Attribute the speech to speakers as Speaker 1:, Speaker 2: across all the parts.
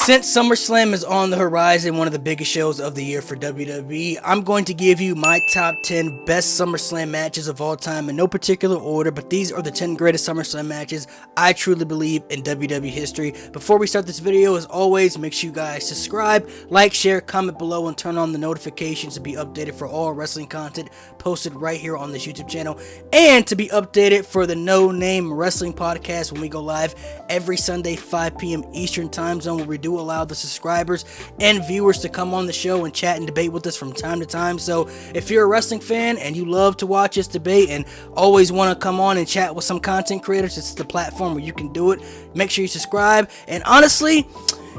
Speaker 1: Since SummerSlam is on the horizon, one of the biggest shows of the year for WWE, I'm going to give you my top 10 best SummerSlam matches of all time in no particular order, but these are the 10 greatest SummerSlam matches I truly believe in WWE history. Before we start this video, as always, make sure you guys subscribe, like, share, comment below, and turn on the notifications to be updated for all wrestling content posted right here on this YouTube channel, and to be updated for the No Name Wrestling Podcast when we go live every Sunday, 5 p.m. Eastern Time Zone, where we do allow the subscribers and viewers to come on the show and chat and debate with us from time to time. So if you're a wrestling fan and you love to watch us debate and always want to come on and chat with some content creators, it's the platform where you can do it. Make sure you subscribe. And honestly,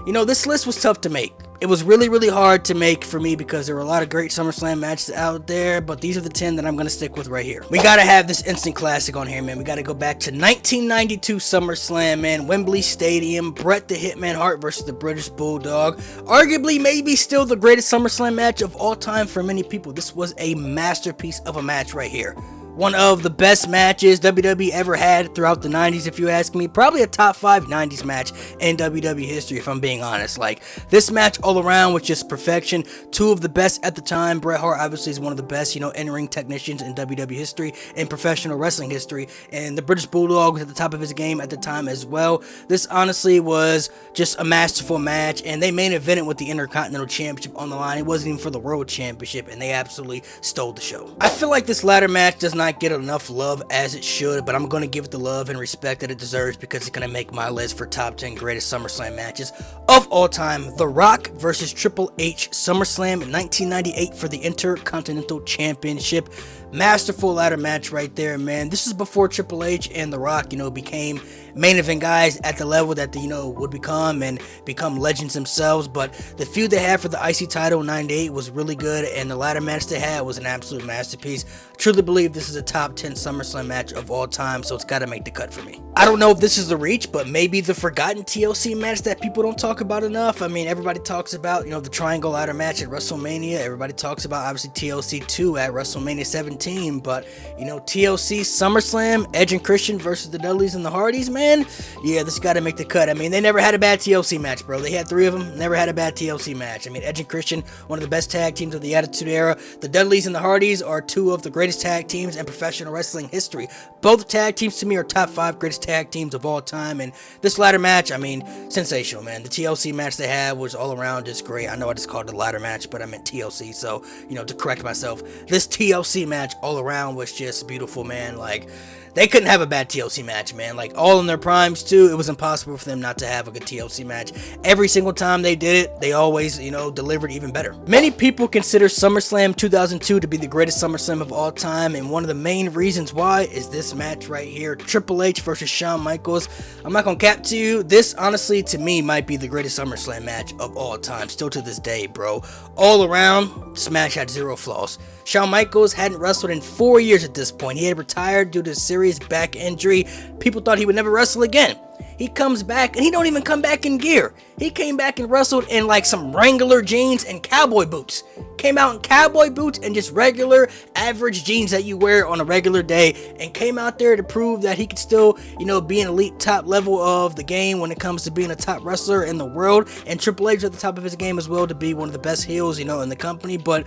Speaker 1: you know, this list was tough to make. It was really hard to make for me because there were a lot of great SummerSlam matches out there, but these are the 10 that I'm going to stick with right here. We got to have this instant classic on here, man. We got to go back to 1992 SummerSlam, man. Wembley Stadium, Bret the Hitman Hart versus the British Bulldog. Arguably, maybe still the greatest SummerSlam match of all time for many people. This was a masterpiece of a match right here. One of the best matches WWE ever had throughout the 90s, if you ask me. Probably a top 5 90s match in WWE history, if I'm being honest. Like, this match all around was just perfection. Two of the best at the time. Bret Hart obviously is one of the best, you know, in-ring technicians in WWE history, in professional wrestling history. And the British Bulldog was at the top of his game at the time as well. This honestly was just a masterful match, and they main evented with the Intercontinental Championship on the line. It wasn't even for the World Championship, and they absolutely stole the show. I feel like this latter match does not get enough love as it should, but I'm going to give it the love and respect that it deserves because it's going to make my list for top 10 greatest SummerSlam matches of all time. The Rock versus Triple H, SummerSlam 1998 for the Intercontinental Championship. Masterful ladder match right there, man. This is before Triple H and The Rock, you know, became main event guys at the level that they, you know, would become and become legends themselves. But the feud they had for the IC title in 98 was really good, and the ladder match they had was an absolute masterpiece. Truly believe this is a top 10 SummerSlam match of all time, so it's got to make the cut for me. I don't know if this is the reach, but maybe the forgotten TLC match that people don't talk about enough. I mean, everybody talks about, you know, the triangle ladder match at WrestleMania. Everybody talks about, obviously, TLC 2 at WrestleMania 17, but, you know, TLC SummerSlam, Edge and Christian versus the Dudleys and the Hardys, man. Yeah, this got to make the cut. I mean, they never had a bad TLC match, bro. They had 3 of them, never had a bad TLC match. I mean, Edge and Christian, one of the best tag teams of the Attitude Era. The Dudleys and the Hardys are 2 of the greatest tag teams in professional wrestling history. Both tag teams to me are top 5 greatest tag teams of all time, and this ladder match, I mean, sensational, man. The TLC match they had was all around just great. I know I just called it a ladder match, but I meant TLC, so, you know, to correct myself, this TLC match all around was just beautiful, man. Like, they couldn't have a bad TLC match, man. Like, all in their primes, too, it was impossible for them not to have a good TLC match. Every single time they did it, they always, you know, delivered even better. Many people consider SummerSlam 2002 to be the greatest SummerSlam of all time, and one of the main reasons why is this match right here, Triple H versus Shawn Michaels. I'm not gonna cap to you, this, honestly, to me, might be the greatest SummerSlam match of all time, still to this day, bro. All around, this match had 0 flaws. Shawn Michaels hadn't wrestled in 4 years at this point. He had retired due to a serious back injury. People thought he would never wrestle again. He comes back, and he don't even come back in gear. He came back and wrestled in like some Wrangler jeans and cowboy boots. Came out in cowboy boots and just regular average jeans that you wear on a regular day, and came out there to prove that he could still, you know, be an elite top level of the game when it comes to being a top wrestler in the world. And Triple H at the top of his game as well to be one of the best heels, you know, in the company. But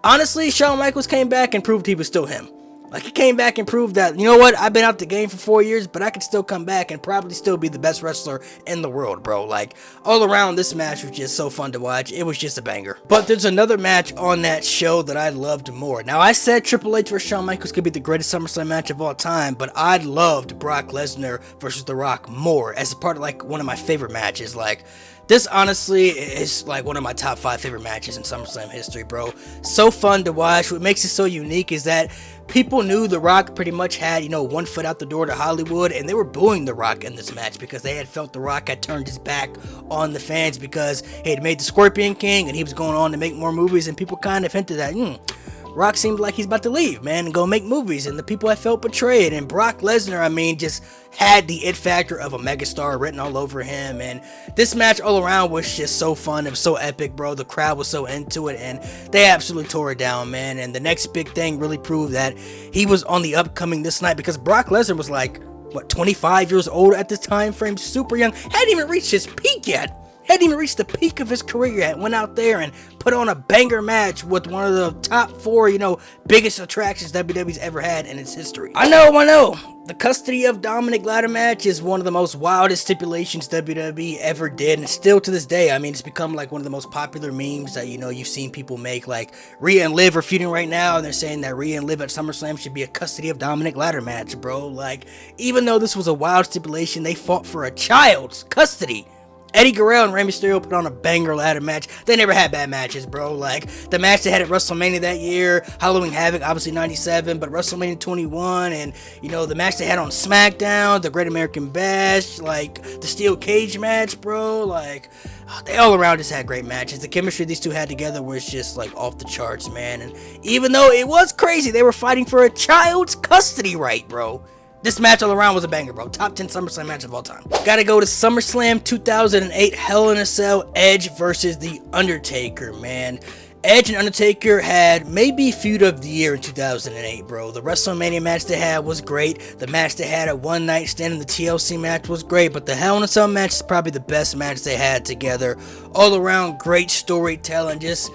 Speaker 1: honestly, Shawn Michaels came back and proved he was still him. Like, he came back and proved that, you know what, I've been out the game for 4 years, but I could still come back and probably still be the best wrestler in the world, bro. Like, all around, this match was just so fun to watch. It was just a banger. But there's another match on that show that I loved more. Now, I said Triple H vs. Shawn Michaels could be the greatest SummerSlam match of all time, but I loved Brock Lesnar versus The Rock more as a part of, like, one of my favorite matches. Like, this honestly is like one of my top 5 favorite matches in SummerSlam history, bro. So fun to watch. What makes it so unique is that people knew The Rock pretty much had, you know, one foot out the door to Hollywood, and they were booing The Rock in this match because they had felt The Rock had turned his back on the fans because he had made the Scorpion King and he was going on to make more movies, and people kind of hinted that, Rock seemed like he's about to leave, man, and go make movies, and the people had felt betrayed. And Brock Lesnar, I mean, just had the it factor of a megastar written all over him. And this match all around was just so fun. It was so epic, bro. The crowd was so into it, and they absolutely tore it down, man. And the next big thing really proved that he was on the upcoming this night, because Brock Lesnar was like, what, 25 years old at this time frame, super young, hadn't even reached his peak yet. hadn't even reached the peak of his career yet, went out there and put on a banger match with one of the top 4, biggest attractions WWE's ever had in its history. I know. The custody of Dominic ladder match is one of the most wildest stipulations WWE ever did, and still to this day, I mean, it's become like one of the most popular memes that, you've seen people make, like Rhea and Liv are feuding right now, and they're saying that Rhea and Liv at SummerSlam should be a custody of Dominic ladder match, bro. Like, even though this was a wild stipulation, they fought for a child's custody. Eddie Guerrero and Rey Mysterio put on a banger ladder match. They never had bad matches, bro. Like, the match they had at WrestleMania that year, Halloween Havoc, obviously 97, but WrestleMania 21, and, the match they had on SmackDown, the Great American Bash, like, the Steel Cage match, bro. Like, they all around just had great matches. The chemistry these two had together was just, like, off the charts, man. And even though it was crazy, they were fighting for a child's custody right, bro. This match all around was a banger, bro. Top 10 SummerSlam match of all time. Gotta go to SummerSlam 2008 Hell in a Cell, Edge versus The Undertaker, man. Edge and Undertaker had maybe feud of the year in 2008, bro. The WrestleMania match they had was great. The match they had at One Night Stand and the TLC match was great. But the Hell in a Cell match is probably the best match they had together. All around great storytelling, just...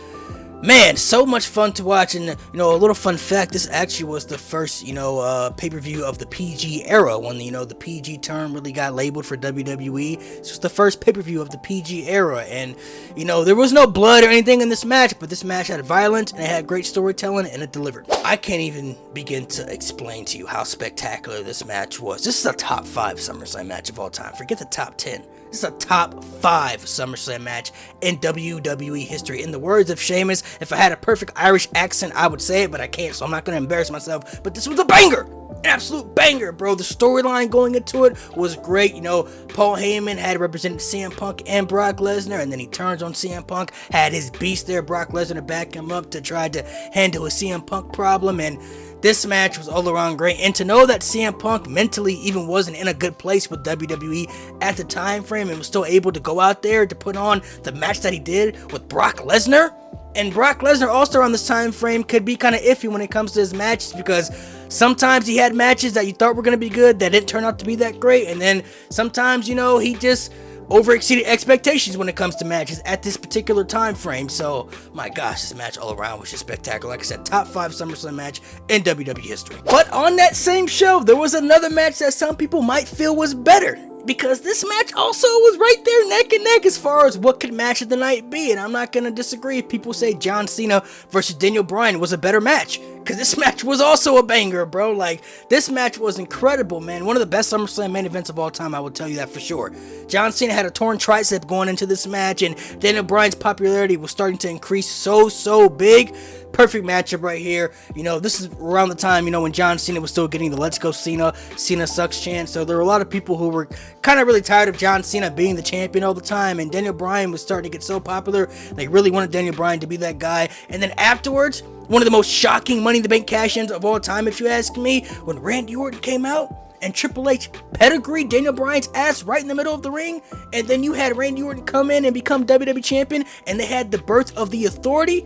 Speaker 1: man, so much fun to watch. And, a little fun fact, this actually was the first, pay-per-view of the PG era, when, the PG term really got labeled for WWE. This was the first pay-per-view of the PG era, and, there was no blood or anything in this match, but this match had violence, and it had great storytelling, and it delivered. I can't even begin to explain to you how spectacular this match was. This is a top 5 SummerSlam match of all time. Forget the top 10. This is a top 5 SummerSlam match in WWE history. In the words of Sheamus, if I had a perfect Irish accent, I would say it, but I can't, so I'm not going to embarrass myself. But this was a banger! An absolute banger, bro. The storyline going into it was great. Paul Heyman had represented CM Punk and Brock Lesnar, and then he turns on CM Punk, had his beast there, Brock Lesnar, to back him up to try to handle his CM Punk problem, and this match was all around great. And to know that CM Punk mentally even wasn't in a good place with WWE at the time frame and was still able to go out there to put on the match that he did with Brock Lesnar. And Brock Lesnar also around this time frame could be kind of iffy when it comes to his matches, because sometimes he had matches that you thought were going to be good that didn't turn out to be that great. And then sometimes, he just overexceeded expectations when it comes to matches at this particular time frame. So, my gosh, this match all around was just spectacular. Like I said, top 5 SummerSlam match in WWE history. But on that same show, there was another match that some people might feel was better, because this match also was right there neck and neck as far as what could match of the night be. And I'm not going to disagree if people say John Cena versus Daniel Bryan was a better match, because this match was also a banger, bro. Like, this match was incredible, man. One of the best SummerSlam main events of all time, I will tell you that for sure. John Cena had a torn tricep going into this match, and Daniel Bryan's popularity was starting to increase so big. Perfect matchup right here. This is around the time, when John Cena was still getting the Let's Go Cena sucks chant. So there were a lot of people who were kind of really tired of John Cena being the champion all the time, and Daniel Bryan was starting to get so popular. They really wanted Daniel Bryan to be that guy. And then afterwards, one of the most shocking Money in the Bank cash-ins of all time, if you ask me, when Randy Orton came out and Triple H pedigreed Daniel Bryan's ass right in the middle of the ring, and then you had Randy Orton come in and become WWE champion, and they had the birth of the Authority.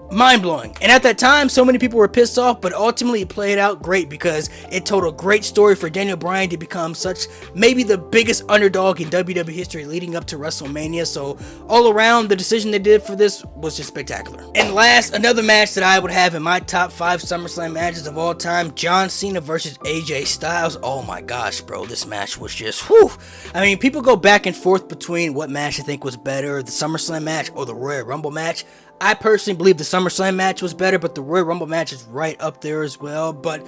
Speaker 1: Mind-blowing. And at that time, so many people were pissed off, but ultimately it played out great, because it told a great story for Daniel Bryan to become such maybe the biggest underdog in WWE history leading up to WrestleMania. So all around, the decision they did for this was just spectacular. And last, another match that I would have in my top 5 SummerSlam matches of all time, John Cena versus AJ Styles. Oh my gosh, bro, this match was just whew. I mean, people go back and forth between what match I think was better, the SummerSlam match or the Royal Rumble match. I personally believe the SummerSlam match was better, but the Royal Rumble match is right up there as well. But,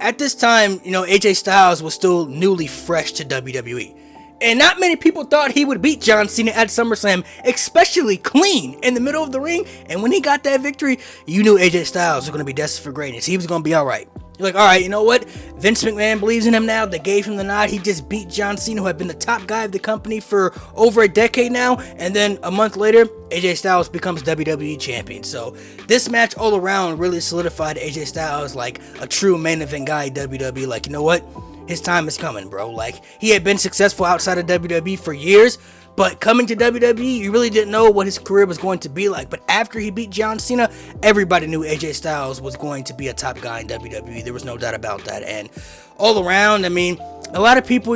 Speaker 1: at this time, AJ Styles was still newly fresh to WWE. And not many people thought he would beat John Cena at SummerSlam, especially clean in the middle of the ring. And when he got that victory, you knew AJ Styles was going to be destined for greatness. He was going to be all right. You're like, all right, you know what? Vince McMahon believes in him now. They gave him the nod. He just beat John Cena, who had been the top guy of the company for over a decade now. And then a month later, AJ Styles becomes WWE champion. So this match all around really solidified AJ Styles like a true main event guy at WWE. Like, you know what? His time is coming, bro. Like, he had been successful outside of WWE for years, but coming to WWE, you really didn't know what his career was going to be like. But after he beat John Cena, everybody knew AJ Styles was going to be a top guy in WWE. There was no doubt about that. And all around, I mean, a lot of people,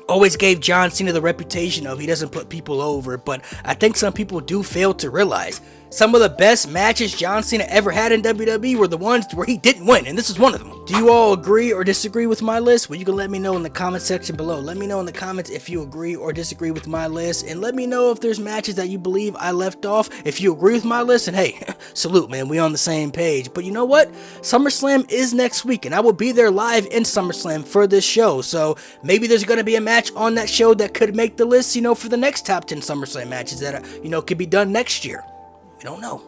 Speaker 1: always gave John Cena the reputation of he doesn't put people over, but I think some people do fail to realize some of the best matches John Cena ever had in WWE were the ones where he didn't win, and this is one of them. Do you all agree or disagree with my list? Well, you can let me know in the comment section below. Let me know in the comments if you agree or disagree with my list, and let me know if there's matches that you believe I left off. If you agree with my list, and hey, salute, man, we on the same page. But you know what? SummerSlam is next week, and I will be there live in SummerSlam for this show, so maybe there's going to be a match on that show that could make the list, for the next top 10 SummerSlam matches that, could be done next year. We don't know.